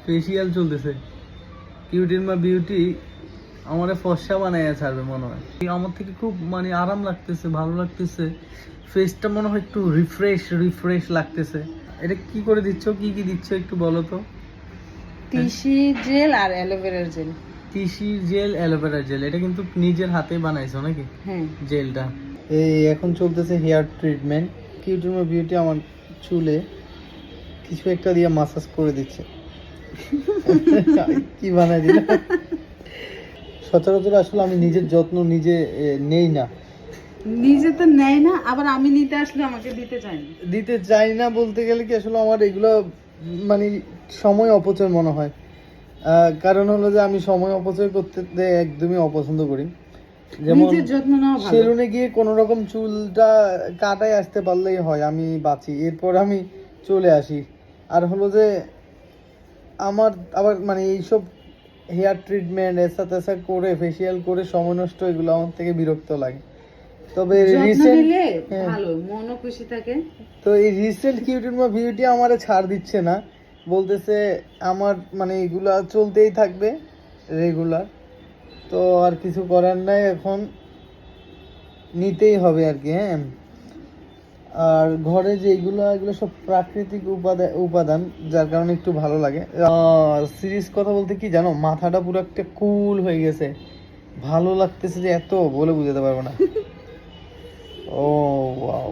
Facial চলতেছে। কিউটির মা beauty আমারে ফর্সা বানাইয়া ছাড়বে মনে হয়। আমার থেকে খুব মানে আরাম লাগতেছে, ভালো লাগতেছে। ফেসটা মনে হয় একটু রিফ্রেশ লাগতেছে। এটা কি করে দিচ্ছ, কি কি দিচ্ছ একটু বলো তো। তিসি জেল আর অ্যালোভেরার জেল। তিসি জেল, অ্যালোভেরা জেল, এটা কিন্তু নিজের হাতে বানাইছো নাকি হ্যাঁ। জেলটা? এই এখন চলতেছে হেয়ার ট্রিটমেন্ট। কিউটির মা বিউটি আমার চুলে কিছু একটা দিয়ে মাসাজ করে দিচ্ছে। কি বানাই দিল। সচরাচর আসলে আমি নিজের যত্ন নিজে নেই না। নিজে তো নেয় না, আবার আমি নিতে আসলে আমাকে দিতে চায় না। দিতে চাই না বলতে গেলে কি, আসলে আমার এগুলো মানে সময় অপচয় মনে হয়। কারণ হলো যে আমি সময় অপচয় করতে একদমই অপছন্দ করি। যেমন নিজের যত্ন নেওয়া ভালো। সেলুনে গিয়ে কোনো রকম চুলটা কাটায় আসতে পারলেই হয়, আমি বাঁচি, এরপর আমি চলে আসি। আর হলো যে আমার আবার মানে এইসব হেয়ার ট্রিটমেন্ট এসা তেসা করে ফেসিয়াল করে সময় নষ্ট, এগুলো আমার থেকে বিরক্ত লাগে। তবে যত্ন রিসেন্ট নিলে ভালো, মনও খুশি থাকে। তো এই রিসেন্ট কিউটির মা বিউটি আমারে ছাড় দিচ্ছে না, বলতেছে আমার মানে এগুলা চলতেই থাকবে রেগুলার। তো আর কিছু করার নাই, এখন নিতেই হবে আর কি। হ্যাঁ, আর ঘরে যে এগুলো সব প্রাকৃতিক উপাদান, যার কারণে একটু ভালো লাগে। সিরিয়াস কথা বলতে কি জানো, মাথাটা পুরো একটা কুল হয়ে গেছে, ভালো লাগতেছে যে এত বলে বুঝাতে পারবো না। ও ওয়াও।